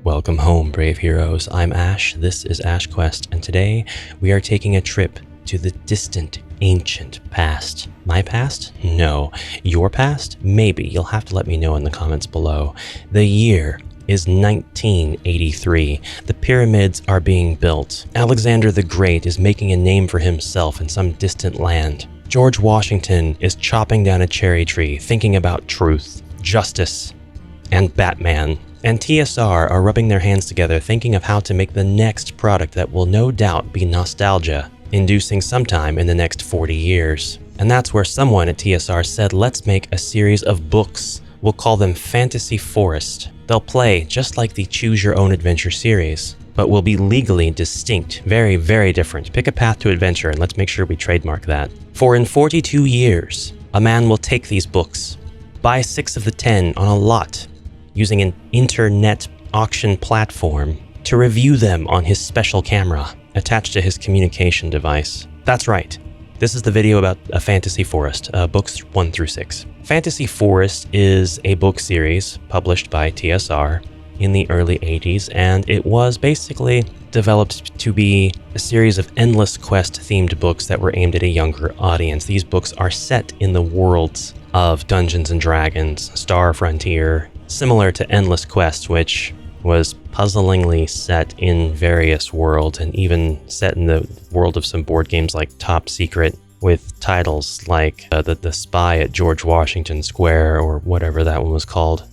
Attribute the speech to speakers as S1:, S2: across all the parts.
S1: Welcome home, brave heroes. I'm Ash, this is AshQuest, and today we are taking a trip to the distant, ancient past. My past? No. Your past? Maybe. You'll have to let me know in the comments below. The year is 1983. The pyramids are being built. Alexander the Great is making a name for himself in some distant land. George Washington is chopping down a cherry tree, thinking about truth, justice, and Batman. And TSR are rubbing their hands together, thinking of how to make the next product that will no doubt be nostalgia, inducing sometime in the next 40 years. And that's where someone at TSR said, let's make a series of books. We'll call them Fantasy Forest. They'll play just like the Choose Your Own Adventure series, but will be legally distinct, very, very different. Pick a path to adventure, and let's make sure we trademark that. For in 42 years, a man will take these books, buy 6 of the 10 on a lot, using an internet auction platform to review them on his special camera attached to his communication device. That's right. This is the video about A Fantasy Forest, books 1 through 6. Fantasy Forest is a book series published by TSR in the early 80s, and it was basically developed to be a series of Endless Quest themed books that were aimed at a younger audience. These books are set in the worlds of Dungeons and Dragons, Star Frontier, similar to Endless Quest, which was puzzlingly set in various worlds and even set in the world of some board games like Top Secret, with titles like the Spy at George Washington Square or whatever that one was called.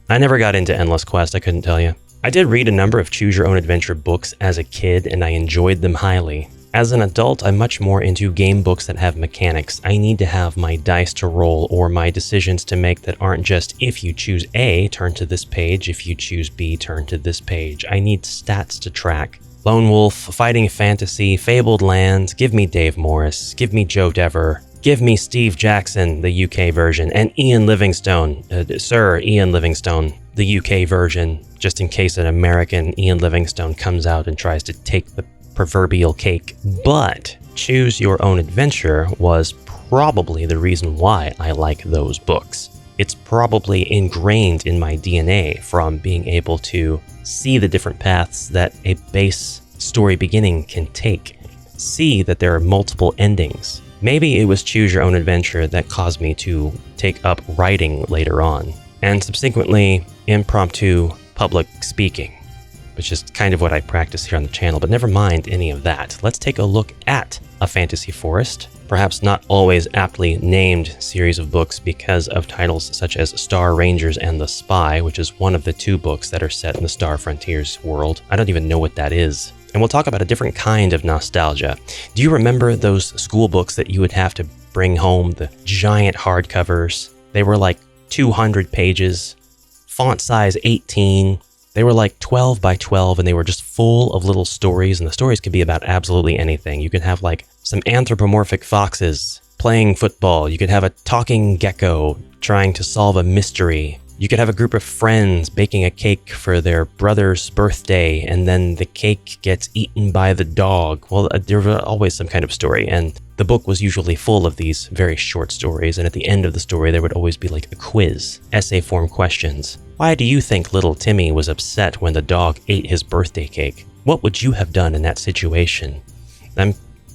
S1: I never got into Endless Quest, I couldn't tell you. I did read a number of Choose Your Own Adventure books as a kid, and I enjoyed them highly. As an adult, I'm much more into game books that have mechanics. I need to have my dice to roll or my decisions to make that aren't just if you choose A, turn to this page, if you choose B, turn to this page. I need stats to track. Lone Wolf, Fighting Fantasy, Fabled Lands, give me Dave Morris, give me Joe Dever, give me Steve Jackson, the UK version, and Ian Livingstone, Sir Ian Livingstone, the UK version, just in case an American Ian Livingstone comes out and tries to take the proverbial cake. But Choose Your Own Adventure was probably the reason why I like those books. It's probably ingrained in my DNA from being able to see the different paths that a base story beginning can take, see that there are multiple endings. Maybe it was Choose Your Own Adventure that caused me to take up writing later on, and subsequently impromptu public speaking, which is kind of what I practice here on the channel, but never mind any of that. Let's take a look at A Fantasy Forest, perhaps not always aptly named series of books because of titles such as Star Rangers and The Spy, which is one of the 2 books that are set in the Star Frontiers world. I don't even know what that is. And we'll talk about a different kind of nostalgia. Do you remember those school books that you would have to bring home, the giant hardcovers? They were like 200 pages, font size 18. They were like 12 by 12, and they were just full of little stories, and the stories could be about absolutely anything. You could have like some anthropomorphic foxes playing football. You could have a talking gecko trying to solve a mystery. You could have a group of friends baking a cake for their brother's birthday, and then the cake gets eaten by the dog. Well, there was always some kind of story, and the book was usually full of these very short stories, and at the end of the story, there would always be like a quiz, essay form questions. Why do you think little Timmy was upset when the dog ate his birthday cake? What would you have done in that situation? I'm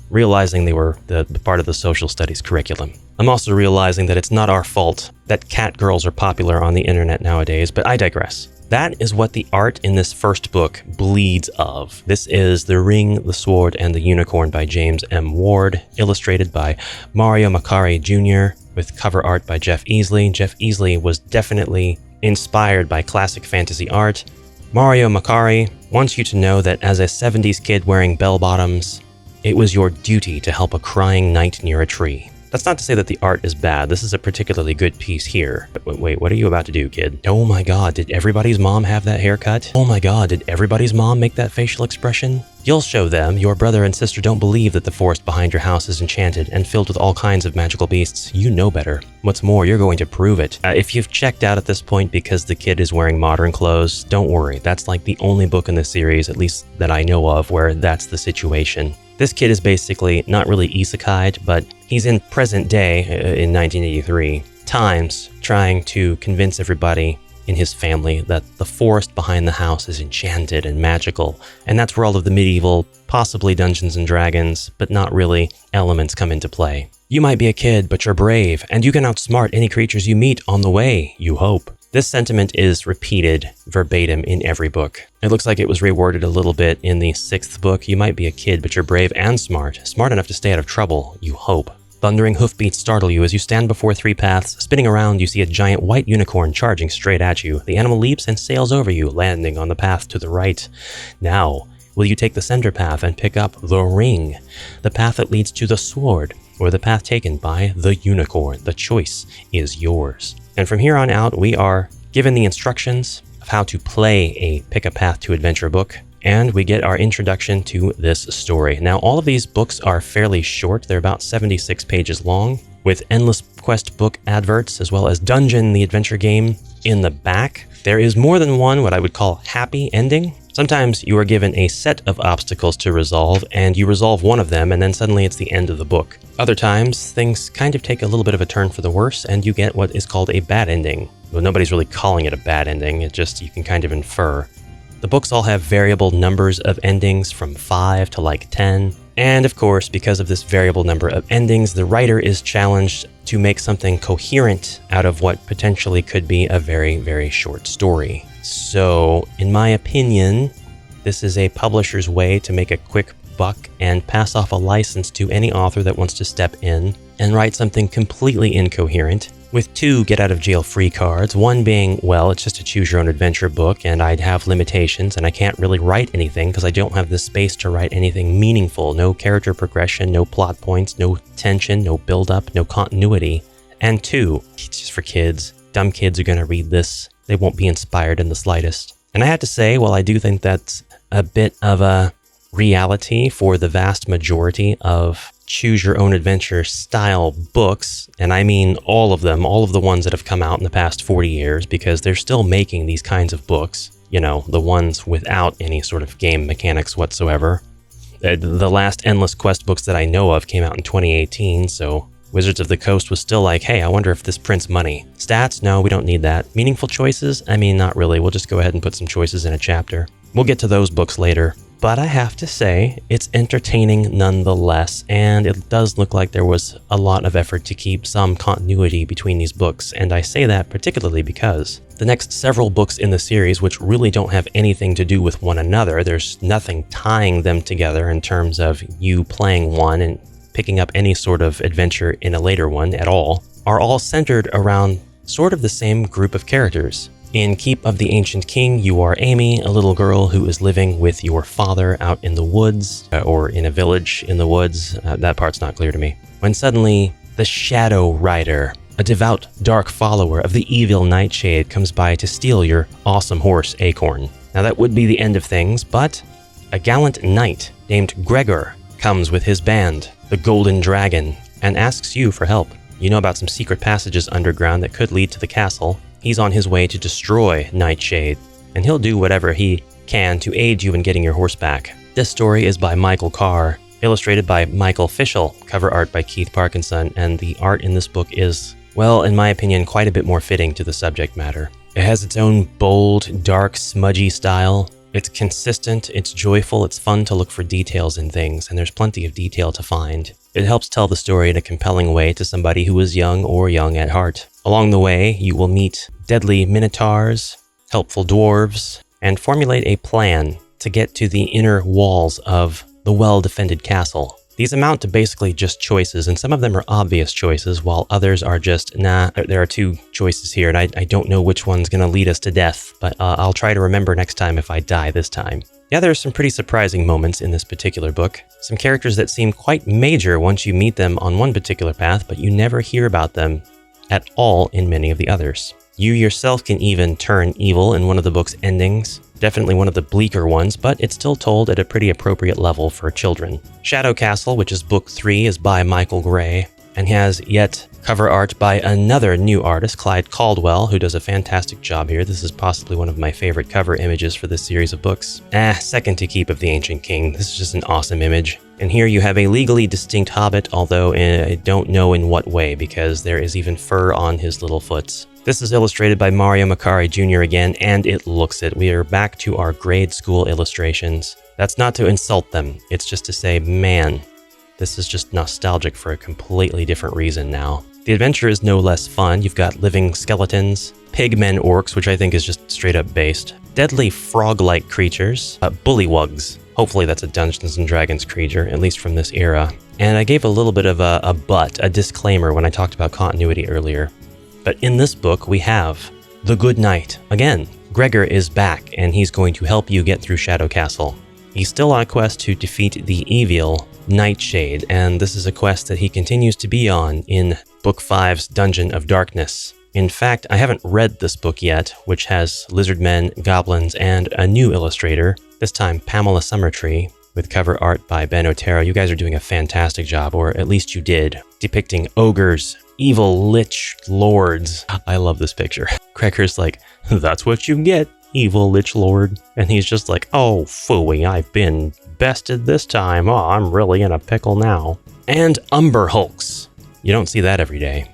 S1: realizing they were the part of the social studies curriculum. I'm also realizing that it's not our fault that cat girls are popular on the internet nowadays, but I digress. That is what the art in this first book bleeds of. This is The Ring, the Sword, and the Unicorn by James M. Ward, illustrated by Mario Macari Jr., with cover art by Jeff Easley. Jeff Easley was definitely inspired by classic fantasy art. Mario Macari wants you to know that as a 70s kid wearing bell-bottoms, it was your duty to help a crying knight near a tree. That's not to say that the art is bad. This is a particularly good piece here. But wait, what are you about to do, kid? Oh my god, did everybody's mom have that haircut? Oh my god, did everybody's mom make that facial expression? You'll show them. Your brother and sister don't believe that the forest behind your house is enchanted and filled with all kinds of magical beasts. You know better. What's more, you're going to prove it. If you've checked out at this point because the kid is wearing modern clothes, don't worry. That's like the only book in the series, at least that I know of, where that's the situation. This kid is basically not really isekai'd, but he's in present day, in 1983, times, trying to convince everybody in his family that the forest behind the house is enchanted and magical, and that's where all of the medieval, possibly Dungeons and Dragons, but not really, elements come into play. You might be a kid, but you're brave, and you can outsmart any creatures you meet on the way, you hope. This sentiment is repeated verbatim in every book. It looks like it was reworded a little bit in the 6th book. You might be a kid, but you're brave and smart enough to stay out of trouble, you hope. Thundering hoofbeats startle you as you stand before 3 paths. Spinning around, you see a giant white unicorn charging straight at you. The animal leaps and sails over you, landing on the path to the right. Now, will you take the center path and pick up the ring, the path that leads to the sword, or the path taken by the unicorn? The choice is yours. And from here on out, we are given the instructions of how to play a Pick a Path to Adventure book, and we get our introduction to this story. Now, all of these books are fairly short. They're about 76 pages long, with endless quest book adverts, as well as Dungeon, the adventure game, in the back. There is more than one what I would call happy ending. Sometimes you are given a set of obstacles to resolve, and you resolve one of them, and then suddenly it's the end of the book. Other times, things kind of take a little bit of a turn for the worse, and you get what is called a bad ending. Well, nobody's really calling it a bad ending, it just, you can kind of infer. The books all have variable numbers of endings, from 5 to like 10. And of course, because of this variable number of endings, the writer is challenged to make something coherent out of what potentially could be a very, very short story. So, in my opinion, this is a publisher's way to make a quick buck and pass off a license to any author that wants to step in and write something completely incoherent, with 2 get-out-of-jail-free cards, one being, well, it's just a choose-your-own-adventure book, and I'd have limitations, and I can't really write anything because I don't have the space to write anything meaningful. No character progression, no plot points, no tension, no build-up, no continuity. And 2, it's just for kids. Dumb kids are going to read this. They won't be inspired in the slightest. And I have to say, well, I do think that's a bit of a reality for the vast majority of choose-your-own-adventure style books, and I mean all of them, all of the ones that have come out in the past 40 years, because they're still making these kinds of books, you know, the ones without any sort of game mechanics whatsoever. The last Endless Quest books that I know of came out in 2018, so Wizards of the Coast was still like, hey, I wonder if this prints money. Stats? No, we don't need that. Meaningful choices? I mean, not really. We'll just go ahead and put some choices in a chapter. We'll get to those books later. But I have to say, it's entertaining nonetheless, and it does look like there was a lot of effort to keep some continuity between these books, and I say that particularly because the next several books in the series, which really don't have anything to do with one another, there's nothing tying them together in terms of you playing one and picking up any sort of adventure in a later one at all, are all centered around sort of the same group of characters. In Keep of the Ancient King, you are Amy, a little girl who is living with your father out in the woods, or in a village in the woods. That part's not clear to me. When suddenly, the Shadow Rider, a devout, dark follower of the evil Nightshade, comes by to steal your awesome horse, Acorn. Now that would be the end of things, but a gallant knight named Gregor comes with his band, the Golden Dragon, and asks you for help. You know about some secret passages underground that could lead to the castle. He's on his way to destroy Nightshade, and he'll do whatever he can to aid you in getting your horse back. This story is by Michael Carr, illustrated by Michael Fischel, cover art by Keith Parkinson, and the art in this book is, well, in my opinion, quite a bit more fitting to the subject matter. It has its own bold, dark, smudgy style. It's consistent, it's joyful, it's fun to look for details in things, and there's plenty of detail to find. It helps tell the story in a compelling way to somebody who is young or young at heart. Along the way, you will meet deadly minotaurs, helpful dwarves, and formulate a plan to get to the inner walls of the well-defended castle. These amount to basically just choices, and some of them are obvious choices, while others are just, nah, there are 2 choices here, and I don't know which one's going to lead us to death, but I'll try to remember next time if I die this time. Yeah, there are some pretty surprising moments in this particular book. Some characters that seem quite major once you meet them on one particular path, but you never hear about them at all in many of the others. You yourself can even turn evil in one of the book's endings. Definitely one of the bleaker ones, but it's still told at a pretty appropriate level for children. Shadow Castle, which is book 3, is by Michael Gray, and has yet cover art by another new artist, Clyde Caldwell, who does a fantastic job here. This is possibly one of my favorite cover images for this series of books. Second to Keep of the Ancient King. This is just an awesome image. And here you have a legally distinct hobbit, although I don't know in what way, because there is even fur on his little foots. This is illustrated by Mario Macari Jr. again, and it looks it. We are back to our grade school illustrations. That's not to insult them, it's just to say, man, this is just nostalgic for a completely different reason now. The adventure is no less fun. You've got living skeletons, pigmen orcs, which I think is just straight up based, deadly frog-like creatures, bullywugs. Hopefully that's a Dungeons & Dragons creature, at least from this era. And I gave a little bit of a disclaimer when I talked about continuity earlier. But in this book, we have the Good Knight. Again, Gregor is back, and he's going to help you get through Shadow Castle. He's still on a quest to defeat the evil Nightshade, and this is a quest that he continues to be on in Book 5's Dungeon of Darkness. In fact, I haven't read this book yet, which has lizardmen, goblins, and a new illustrator, this time Pamela Summertree, with cover art by Ben Otero. You guys are doing a fantastic job, or at least you did, depicting ogres, evil lich lords. I love this picture. Gregor's like, that's what you get, evil lich lord. And he's just like, oh, phooey, I've been bested this time. Oh, I'm really in a pickle now. And Umber Hulks. You don't see that every day.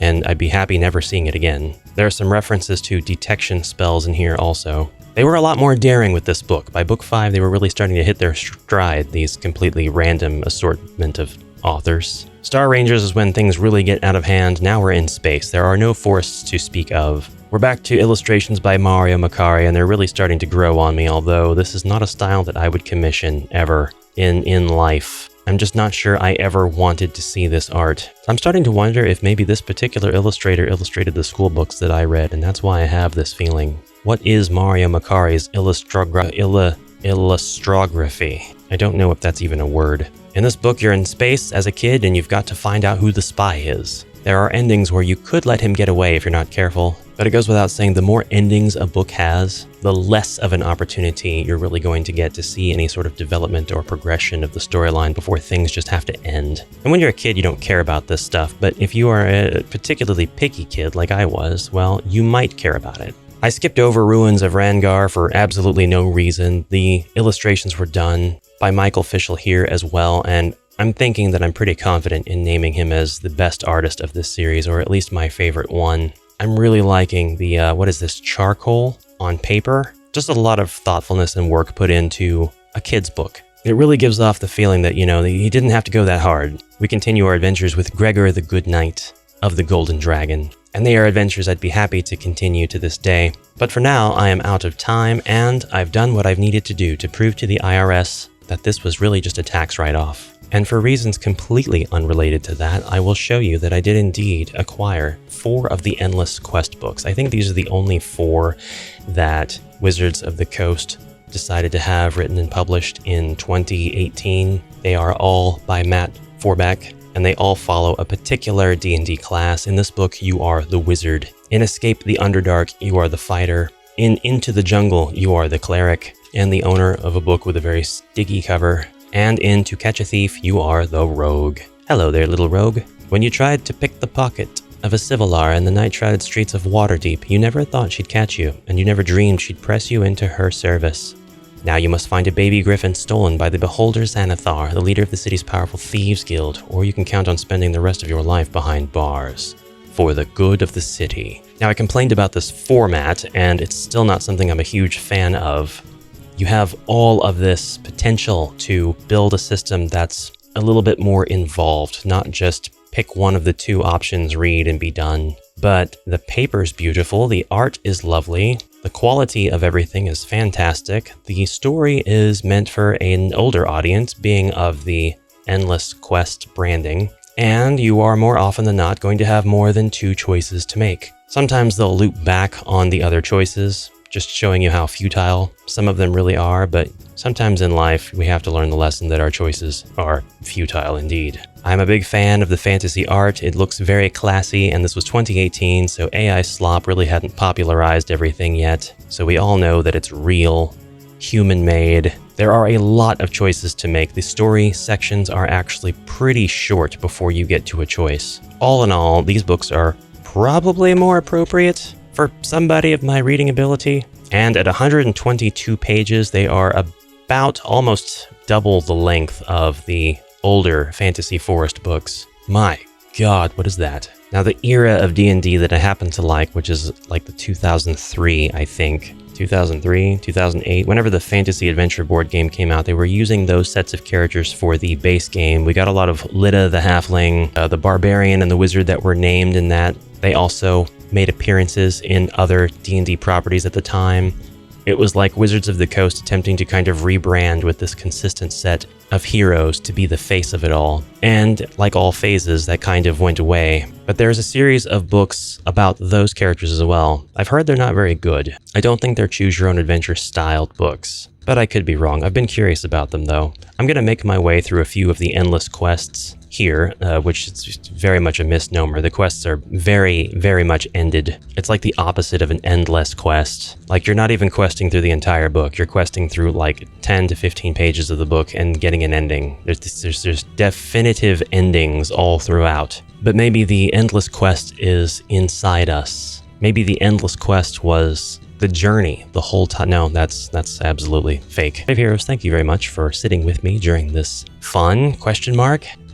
S1: And I'd be happy never seeing it again. There are some references to detection spells in here also. They were a lot more daring with this book. By book 5, they were really starting to hit their stride, these completely random assortment of authors. Star Rangers is when things really get out of hand. Now we're in space. There are no forests to speak of. We're back to illustrations by Mario Macari, and they're really starting to grow on me, although this is not a style that I would commission ever in life. I'm just not sure I ever wanted to see this art. I'm starting to wonder if maybe this particular illustrator illustrated the school books that I read, and that's why I have this feeling. What is Mario Macari's illustrography? I don't know if that's even a word. In this book, you're in space as a kid, and you've got to find out who the spy is. There are endings where you could let him get away if you're not careful, but it goes without saying, the more endings a book has, the less of an opportunity you're really going to get to see any sort of development or progression of the storyline before things just have to end. And when you're a kid, you don't care about this stuff, but if you are a particularly picky kid like I was, well, you might care about it. I skipped over Ruins of Rangar for absolutely no reason. The illustrations were done by Michael Fischel here as well, and I'm thinking that I'm pretty confident in naming him as the best artist of this series, or at least my favorite one. I'm really liking the, what is this, charcoal on paper? Just a lot of thoughtfulness and work put into a kid's book. It really gives off the feeling that, you know, he didn't have to go that hard. We continue our adventures with Gregor the Good Knight of the Golden Dragon, and they are adventures I'd be happy to continue to this day. But for now, I am out of time, and I've done what I've needed to do to prove to the IRS that this was really just a tax write-off. And for reasons completely unrelated to that, I will show you that I did indeed acquire 4 of the Endless Quest books. I think these are the only 4 that Wizards of the Coast decided to have written and published in 2018. They are all by Matt Forbeck, and they all follow a particular D&D class. In this book, you are the wizard. In Escape the Underdark, you are the fighter. In Into the Jungle, you are the cleric, and the owner of a book with a very sticky cover. And in To Catch a Thief, you are the rogue. Hello there, little rogue. When you tried to pick the pocket of a Civilar in the night-shrouded streets of Waterdeep, you never thought she'd catch you, and you never dreamed she'd press you into her service. Now you must find a baby griffin stolen by the Beholder Xanathar, the leader of the city's powerful Thieves Guild, or you can count on spending the rest of your life behind bars. For the good of the city. Now, I complained about this format, and it's still not something I'm a huge fan of. You have all of this potential to build a system that's a little bit more involved, not just pick one of the 2 options, read, and be done. But the paper's beautiful, the art is lovely, the quality of everything is fantastic, the story is meant for an older audience, being of the Endless Quest branding, and you are more often than not going to have more than 2 choices to make. Sometimes they'll loop back on the other choices, just showing you how futile some of them really are, but sometimes in life we have to learn the lesson that our choices are futile indeed. I'm a big fan of the fantasy art. It looks very classy, and this was 2018, so AI slop really hadn't popularized everything yet, so we all know that it's real, human-made. There are a lot of choices to make. The story sections are actually pretty short before you get to a choice. All in all, these books are probably more appropriate for somebody of my reading ability, and at 122 pages, they are about almost double the length of the older Fantasy Forest books. My God, what is that? Now, the era of D&D that I happen to like, which is like the 2003, I think, 2003, 2008, whenever the Fantasy Adventure board game came out, they were using those sets of characters for the base game. We got a lot of Lita the Halfling, the Barbarian, and the Wizard that were named in that. They also made appearances in other D&D properties at the time. It was like Wizards of the Coast attempting to kind of rebrand with this consistent set of heroes to be the face of it all. And like all phases, that kind of went away. But there's a series of books about those characters as well. I've heard they're not very good. I don't think they're choose-your-own-adventure styled books, but I could be wrong. I've been curious about them, though. I'm going to make my way through a few of the endless quests here, which is very much a misnomer. The quests are very, very much ended. It's like the opposite of an endless quest. Like, you're not even questing through the entire book. You're questing through like 10 to 15 pages of the book and getting an ending. There's definitive endings all throughout. But maybe the endless quest is inside us. Maybe the endless quest was the journey the whole time. No, that's absolutely fake. Brave Heroes, thank you very much for sitting with me during this fun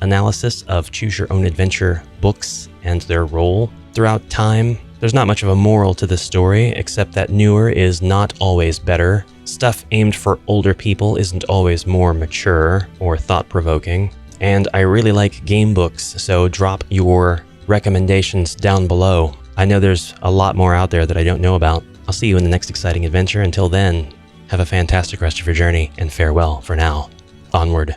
S1: analysis of Choose Your Own Adventure books and their role throughout time. There's not much of a moral to this story, except that newer is not always better. Stuff aimed for older people isn't always more mature or thought-provoking. And I really like game books, so drop your recommendations down below. I know there's a lot more out there that I don't know about. I'll see you in the next exciting adventure. Until then, have a fantastic rest of your journey, and farewell for now. Onward.